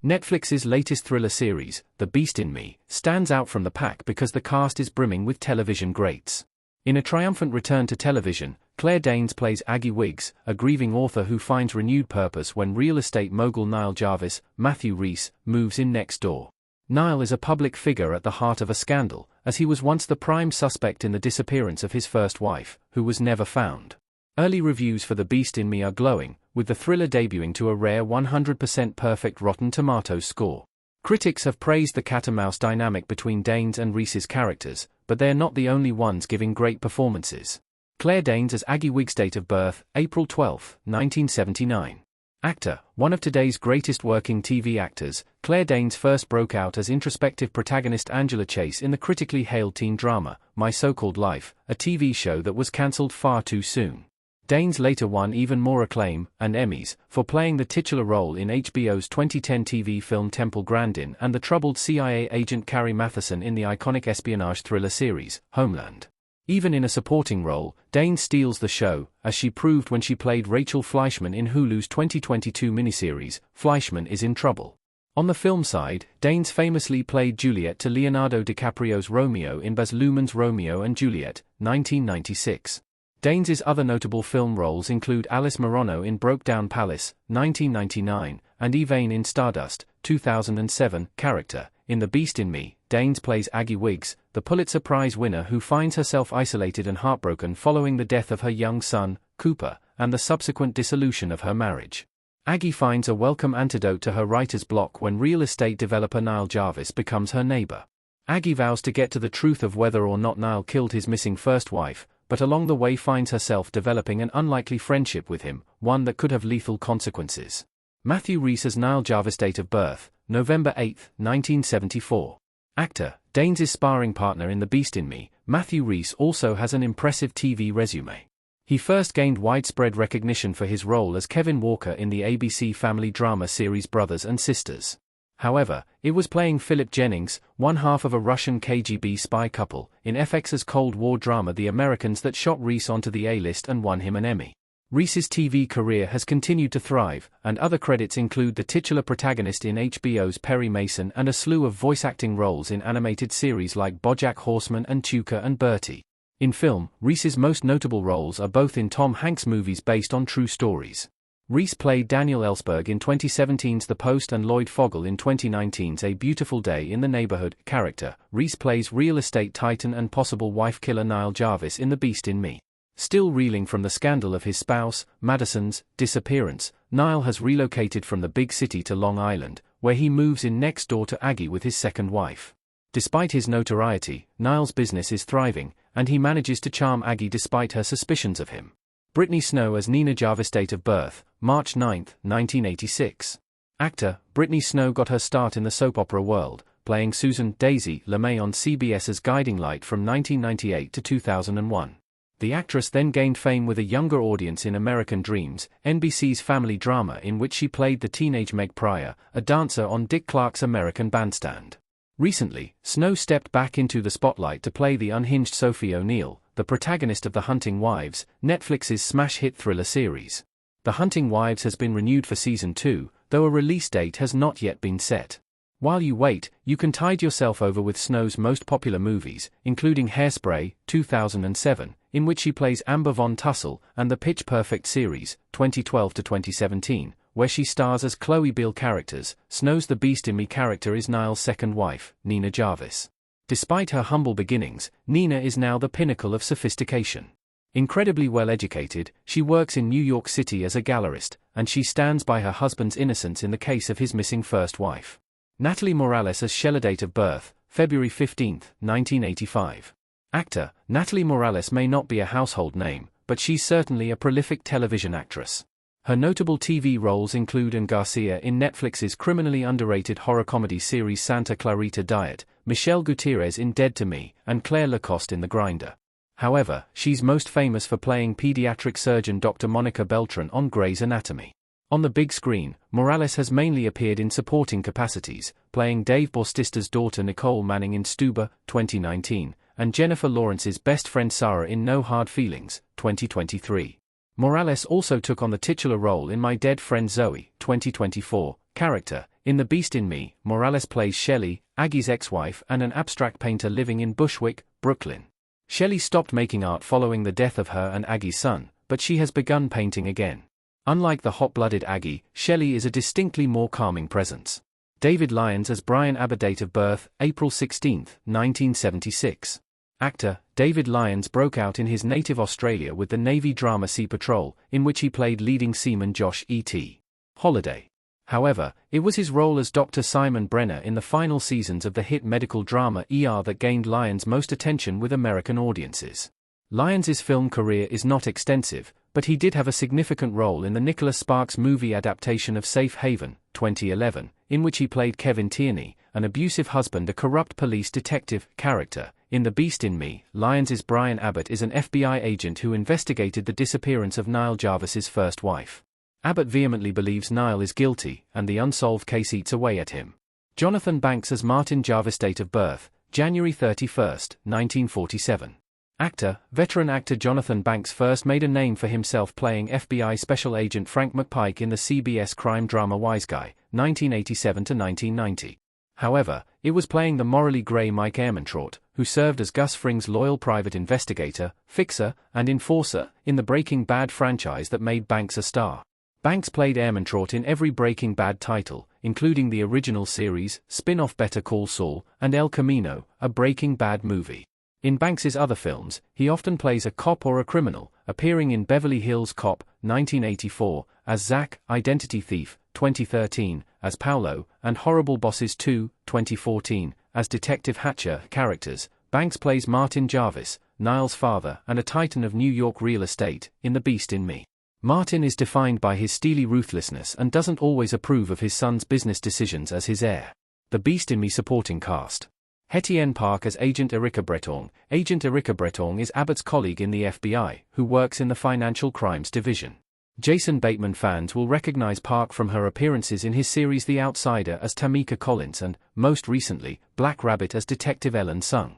Netflix's latest thriller series, The Beast in Me, stands out from the pack because the cast is brimming with television greats. In a triumphant return to television, Claire Danes plays Aggie Wiggs, a grieving author who finds renewed purpose when real estate mogul Niall Jarvis, Matthew Rhys, moves in next door. Niall is a public figure at the heart of a scandal, as he was once the prime suspect in the disappearance of his first wife, who was never found. Early reviews for The Beast in Me are glowing, with the thriller debuting to a rare 100% perfect Rotten Tomatoes score. Critics have praised the cat-and-mouse dynamic between Danes and Rhys's characters, but they're not the only ones giving great performances. Claire Danes as Aggie Wiggs, date of birth, April 12, 1979. Actor, one of today's greatest working TV actors, Claire Danes first broke out as introspective protagonist Angela Chase in the critically hailed teen drama, My So-Called Life, a TV show that was cancelled far too soon. Danes later won even more acclaim, and Emmys, for playing the titular role in HBO's 2010 TV film Temple Grandin and the troubled CIA agent Carrie Matheson in the iconic espionage thriller series, Homeland. Even in a supporting role, Danes steals the show, as she proved when she played Rachel Fleischman in Hulu's 2022 miniseries, Fleischman is in Trouble. On the film side, Danes famously played Juliet to Leonardo DiCaprio's Romeo in Baz Luhrmann's Romeo and Juliet, 1996. Danes' other notable film roles include Alice Morono in Broke Down Palace, 1999, and Eve in Stardust, 2007. Character, in The Beast in Me, Danes plays Aggie Wiggs, the Pulitzer Prize winner who finds herself isolated and heartbroken following the death of her young son, Cooper, and the subsequent dissolution of her marriage. Aggie finds a welcome antidote to her writer's block when real estate developer Niall Jarvis becomes her neighbor. Aggie vows to get to the truth of whether or not Niall killed his missing first wife, but along the way finds herself developing an unlikely friendship with him, one that could have lethal consequences. Matthew Rhys as Niall Jarvis, date of birth, November 8, 1974. Actor, Danes' sparring partner in The Beast in Me, Matthew Rhys also has an impressive TV resume. He first gained widespread recognition for his role as Kevin Walker in the ABC family drama series Brothers and Sisters. However, it was playing Philip Jennings, one half of a Russian KGB spy couple, in FX's Cold War drama The Americans that shot Rhys onto the A-list and won him an Emmy. Rhys's TV career has continued to thrive, and other credits include the titular protagonist in HBO's Perry Mason and a slew of voice-acting roles in animated series like BoJack Horseman and Tuca and Bertie. In film, Rhys's most notable roles are both in Tom Hanks movies based on true stories. Rhys played Daniel Ellsberg in 2017's The Post and Lloyd Fogel in 2019's A Beautiful Day in the Neighborhood. Character, Rhys plays real estate titan and possible wife killer Niall Jarvis in The Beast in Me. Still reeling from the scandal of his spouse, Madison's, disappearance, Niall has relocated from the big city to Long Island, where he moves in next door to Aggie with his second wife. Despite his notoriety, Niall's business is thriving, and he manages to charm Aggie despite her suspicions of him. Brittany Snow as Nina Jarvis, date of birth, March 9, 1986. Actor, Brittany Snow got her start in the soap opera world, playing Susan Daisy LeMay on CBS's Guiding Light from 1998 to 2001. The actress then gained fame with a younger audience in American Dreams, NBC's family drama in which she played the teenage Meg Pryor, a dancer on Dick Clark's American Bandstand. Recently, Snow stepped back into the spotlight to play the unhinged Sophie O'Neill, the protagonist of The Hunting Wives, Netflix's smash hit thriller series. The Hunting Wives has been renewed for season 2, though a release date has not yet been set. While you wait, you can tide yourself over with Snow's most popular movies, including Hairspray, 2007, in which she plays Amber Von Tussle, and the Pitch Perfect series, 2012 to 2017, where she stars as Chloe Beale. Characters, Snow's The Beast in Me character is Niall's second wife, Nina Jarvis. Despite her humble beginnings, Nina is now the pinnacle of sophistication. Incredibly well educated, she works in New York City as a gallerist, and she stands by her husband's innocence in the case of his missing first wife. Natalie Morales as Sheila, date of birth, February 15, 1985. Actor, Natalie Morales may not be a household name, but she's certainly a prolific television actress. Her notable TV roles include Ann Garcia in Netflix's criminally underrated horror comedy series Santa Clarita Diet, Michelle Gutierrez in Dead to Me, and Claire Lacoste in The Grinder. However, she's most famous for playing pediatric surgeon Dr. Monica Beltran on Grey's Anatomy. On the big screen, Morales has mainly appeared in supporting capacities, playing Dave Bautista's daughter Nicole Manning in Stuber, 2019, and Jennifer Lawrence's best friend Sarah in No Hard Feelings, 2023. Morales also took on the titular role in My Dead Friend Zoe, 2024, character. In The Beast in Me, Morales plays Shelley, Aggie's ex-wife and an abstract painter living in Bushwick, Brooklyn. Shelley stopped making art following the death of her and Aggie's son, but she has begun painting again. Unlike the hot-blooded Aggie, Shelley is a distinctly more calming presence. David Lyons as Brian Abbott. Date of birth, April 16, 1976. Actor, David Lyons broke out in his native Australia with the Navy drama Sea Patrol, in which he played leading seaman Josh E.T. Holiday. However, it was his role as Dr. Simon Brenner in the final seasons of the hit medical drama ER that gained Lyons most attention with American audiences. Lyons' film career is not extensive, but he did have a significant role in the Nicholas Sparks movie adaptation of Safe Haven, 2011, in which he played Kevin Tierney, an abusive husband, a corrupt police detective character. In The Beast in Me, Lyons' Brian Abbott is an FBI agent who investigated the disappearance of Nile Jarvis's first wife. Abbott vehemently believes Nile is guilty, and the unsolved case eats away at him. Jonathan Banks as Martin Jarvis. Date of birth, January 31, 1947. Actor, veteran actor Jonathan Banks first made a name for himself playing FBI Special Agent Frank McPike in the CBS crime drama Wiseguy, 1987–1990. However, it was playing the morally grey Mike Ehrmantraut, who served as Gus Fring's loyal private investigator, fixer, and enforcer in the Breaking Bad franchise that made Banks a star. Banks played Ehrmantraut in every Breaking Bad title, including the original series, spin-off Better Call Saul, and El Camino, a Breaking Bad movie. In Banks's other films, he often plays a cop or a criminal, appearing in Beverly Hills Cop, 1984, as Zach, Identity Thief, 2013, as Paolo, and Horrible Bosses 2, 2014, as Detective Hatcher characters. Banks plays Martin Jarvis, Nile's father and a titan of New York real estate, in The Beast in Me. Martin is defined by his steely ruthlessness and doesn't always approve of his son's business decisions as his heir. The Beast in Me supporting cast. Hetty Park as Agent Erica Bretong. Agent Erica Bretong is Abbott's colleague in the FBI, who works in the Financial Crimes Division. Jason Bateman fans will recognize Park from her appearances in his series The Outsider as Tamika Collins and, most recently, Black Rabbit as Detective Ellen Sung.